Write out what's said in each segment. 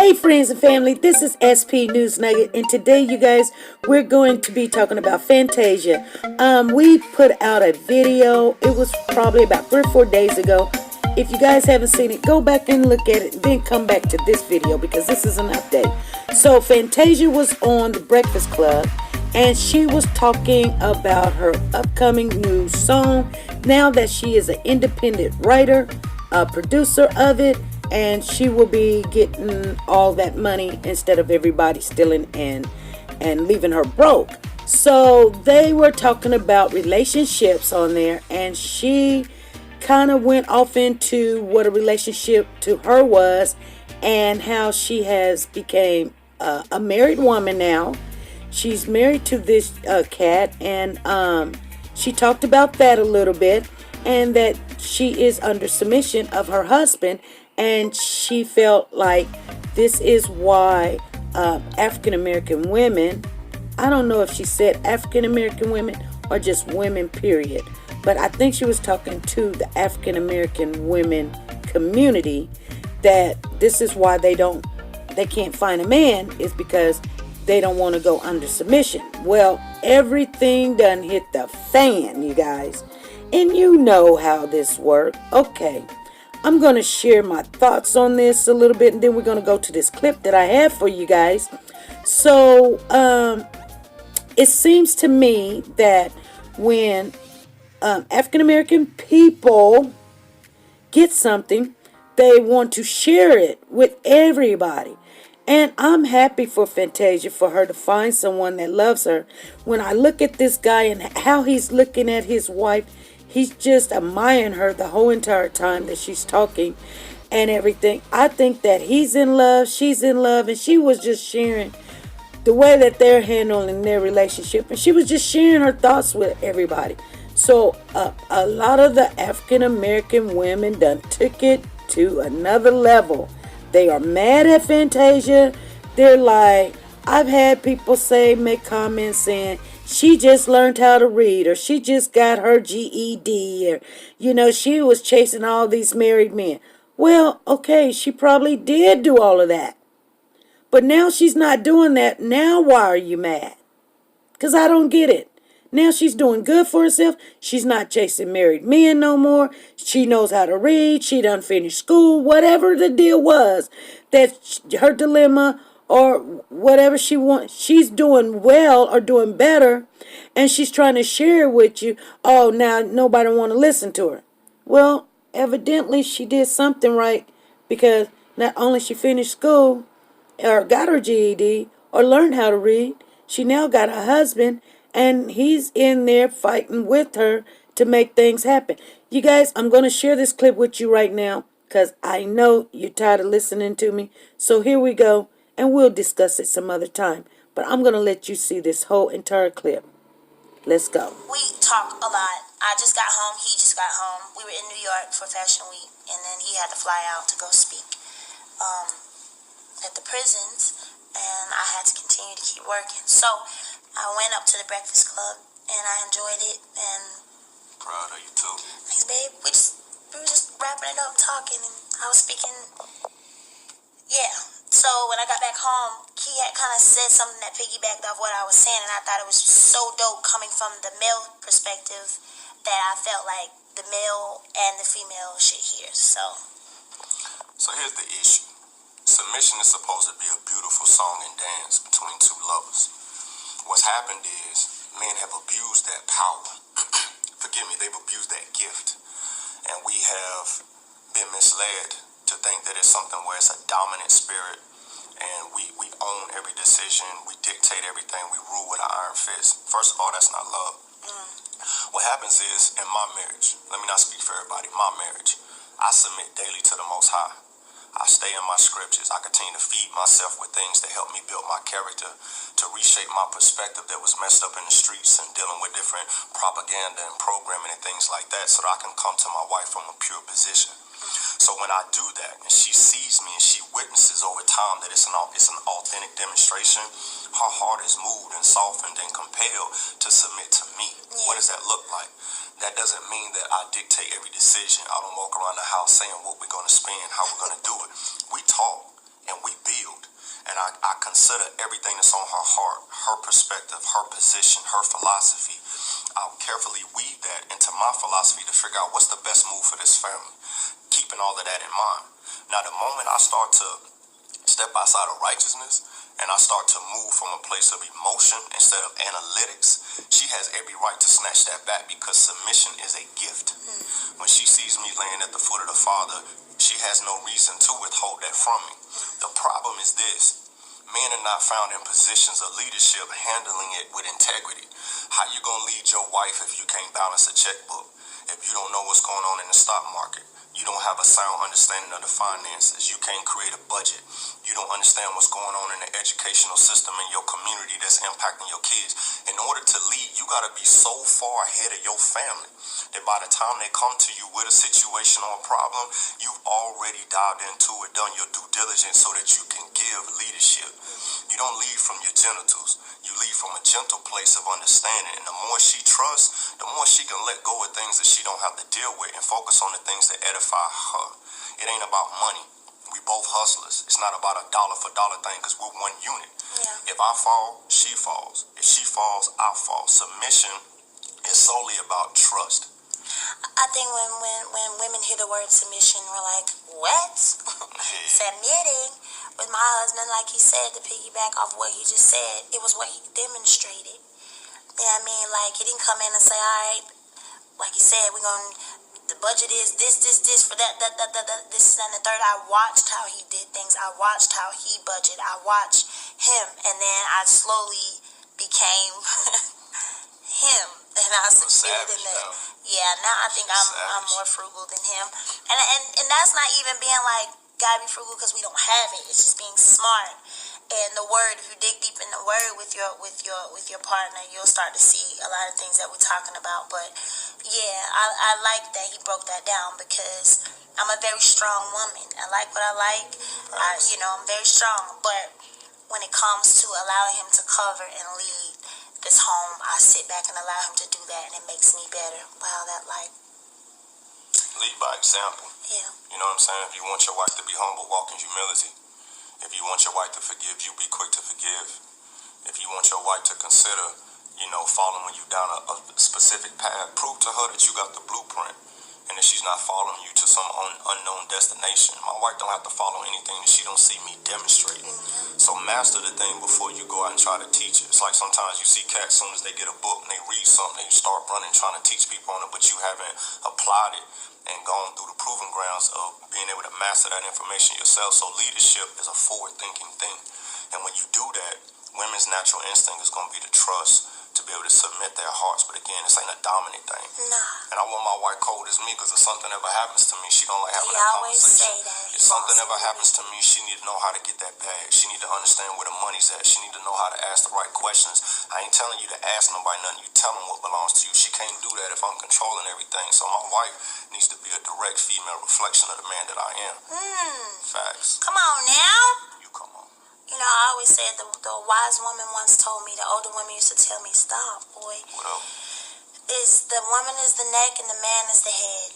Hey friends and family, this is SP News Nugget, and today you guys, we're going to be talking about Fantasia. We put out a video, it was probably about 3 or 4 days ago. If you guys haven't seen it, go back and look at it, and then come back to this video because this is an update. So Fantasia was on The Breakfast Club, and she was talking about her upcoming new song, now that she is an independent writer, a producer of it, and she will be getting all that money instead of everybody stealing and leaving her broke. So they were talking about relationships on there, and she kind of went off into what a relationship to her was and how she has became a married woman now. She's married to this cat, and she talked about that a little bit, and that she is under submission of her husband. And she felt like this is why African American women, I don't know if she said African American women or just women period, but I think she was talking to the African American women community, that this is why they can't find a man, is because they don't want to go under submission. Well, everything done hit the fan, you guys, and you know how this works. Okay, I'm going to share my thoughts on this a little bit, and then we're going to go to this clip that I have for you guys. So, it seems to me that when African American people get something, they want to share it with everybody. And I'm happy for Fantasia, for her to find someone that loves her. When I look at this guy and how he's looking at his wife, he's just admiring her the whole entire time that she's talking and everything. I think that he's in love, she's in love, and she was just sharing the way that they're handling their relationship. And she was just sharing her thoughts with everybody. So a lot of the African American women done took it to another level. They are mad at Fantasia. They're like, I've had people make comments saying, she just learned how to read, or she just got her GED, or, she was chasing all these married men. Well, okay, she probably did do all of that. But now she's not doing that. Now why are you mad? Because I don't get it. Now she's doing good for herself. She's not chasing married men no more. She knows how to read. She done finished school. Whatever the deal was, that her dilemma or whatever she wants, she's doing well or doing better, and she's trying to share with you. Oh, now nobody want to listen to her. Well, evidently she did something right, because not only she finished school or got her GED or learned how to read, she now got a husband, and he's in there fighting with her to make things happen. You guys, I'm going to share this clip with you right now, because I know you're tired of listening to me. So here we go, and we'll discuss it some other time. But I'm going to let you see this whole entire clip. Let's go. We talk a lot. I just got home. He just got home. We were in New York for Fashion Week, and then he had to fly out to go speak at the prisons, and I had to continue to keep working. So I went up to the Breakfast Club, and I enjoyed it, and proud of you too. Thanks, babe. We were just wrapping it up, talking, and I was speaking. Yeah. So when I got back home, he had kind of said something that piggybacked off what I was saying, and I thought it was so dope coming from the male perspective that I felt like the male and the female should hear. So here's the issue. Submission is supposed to be a beautiful song and dance between two lovers. What's happened is men have abused that power. Forgive me, they've abused that gift. And we have been misled to think that it's something where it's a dominant spirit, and we own every decision, we dictate everything, we rule with an iron fist. First of all, that's not love. What happens is, in my marriage, let me not speak for everybody, my marriage, I submit daily to the Most High. I stay in my scriptures. I continue to feed myself with things that help me build my character, to reshape my perspective that was messed up in the streets and dealing with different propaganda and programming and things like that, so that I can come to my wife from a pure position. So when I do that, and she sees me and she witnesses over time that it's an authentic demonstration, her heart is moved and softened and compelled to submit to me. Yeah. What does that look like? That doesn't mean that I dictate every decision. I don't walk around the house saying what we're going to spend, how we're going to do it. We talk and we build. and I consider everything that's on her heart, her perspective, her position, her philosophy. I'll carefully weave that into my philosophy to figure out what's the best move for this family, keeping all of that in mind. Now, the moment I start to step outside of righteousness and I start to move from a place of emotion instead of analytics, she has every right to snatch that back, because submission is a gift. When she sees me laying at the foot of the Father, she has no reason to withhold that from me. The problem is this: men are not found in positions of leadership handling it with integrity. How you gonna lead your wife if you can't balance a checkbook? If you don't know what's going on in the stock market? You don't have a sound understanding of the finances. You can't create a budget. You don't understand what's going on in the educational system in your community that's impacting your kids. In order to lead, you got to be so far ahead of your family that by the time they come to you with a situation or a problem, you've already dialed into it, done your due diligence so that you can give leadership. You don't lead from your genitals. You lead from a gentle place of understanding. And the more she trusts, the more she can let go of things that she don't have to deal with and focus on the things that edify her. It ain't about money. We both hustlers. It's not about a dollar for dollar thing, because we're one unit. Yeah. If I fall, she falls. If she falls, I fall. Submission is solely about trust. I think when women hear the word submission, we're like, what? Submitting. With my husband, like he said, to piggyback off what he just said, it was what he demonstrated. You know what I mean? Like, he didn't come in and say, all right, like he said, the budget is this for that, this and the third. I watched how he did things. I watched how he budgeted. I watched him, and then I slowly became him, and I submitted in that. Yeah, now I think I'm more frugal than him, and that's not even being like, gotta be frugal because we don't have it. It's just being smart. And the word, if you dig deep in the word with your partner, you'll start to see a lot of things that we're talking about. But yeah, I like that he broke that down, because I'm a very strong woman. I like what I like. I'm very strong. But when it comes to allowing him to cover and lead this home, I sit back and allow him to do that, and it makes me better. Wow, that lead by example. Yeah. You know what I'm saying? If you want your wife to be humble, walk in humility. If you want your wife to forgive you, be quick to forgive. If you want your wife to consider, following you down a specific path, prove to her that you got the blueprint and that she's not following you to some unknown destination. My wife don't have to follow anything that she don't see me demonstrating. So master the thing before you go out and try to teach it. It's like sometimes you see cats, as soon as they get a book and they read something, they start running trying to teach people on it, but you haven't applied it and gone through the proving grounds of being able to master that information yourself. So leadership is a forward-thinking thing. And when you do that, women's natural instinct is going to be to trust, to be able to submit their hearts. But again, this ain't a dominant thing. Nah. And I want my wife cold as me, because if something ever happens to me, she don't like having that always conversation. say that. If something ever happens to me, she need to know how to get that bag. She need to understand where the money's at. She need to know how to ask the right questions. I ain't telling you to ask nobody nothing. You tell them what belongs to you. She can't do that if I'm controlling everything. So my wife needs to be a direct female reflection of the man that I am. Facts. Come on now. You come on. I always said the wise woman once told me, the older women used to tell me, stop, boy. What up? The woman is the neck and the man is the head.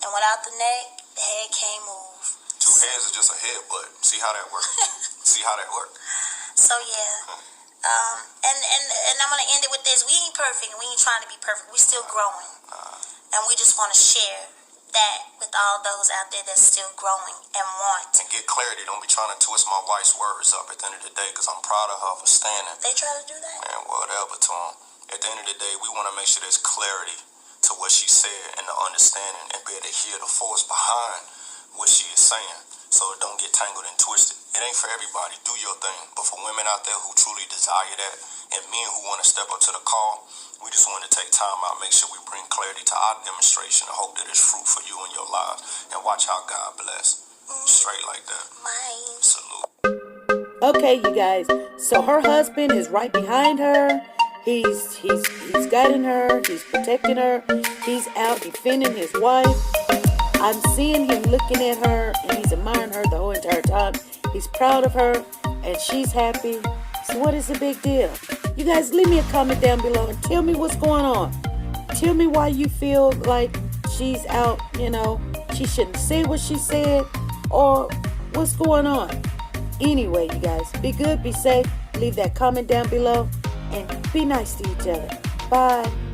And without the neck, the head can't move. Two heads is just a head, but see how that works. See how that works. So yeah. And I'm gonna end it with this. We ain't perfect, and we ain't trying to be perfect. We still growing. And we just want to share that with all those out there that's still growing and want. And get clarity. Don't be trying to twist my wife's words up at the end of the day, because I'm proud of her for standing. They try to do that? Man, whatever to them. At the end of the day, we want to make sure there's clarity to what she said and the understanding, and be able to hear the force behind what she is saying, so it don't get tangled and twisted. It ain't for everybody. Do your thing. But for women out there who truly desire that, and men who want to step up to the call, we just want to take time out, make sure we bring clarity to our demonstration, and hope that it's fruit for you in your lives. And watch how God bless. Straight like that. Mine. Salute. Okay, you guys. So her husband is right behind her. He's guiding her. He's protecting her. He's out defending his wife. I'm seeing him looking at her, and he's admiring her the whole entire time. He's proud of her, and she's happy. So what is the big deal? You guys, leave me a comment down below and tell me what's going on. Tell me why you feel like she's out, she shouldn't say what she said, or what's going on. anyway, you guys, be good, be safe, leave that comment down below, and be nice to each other. Bye.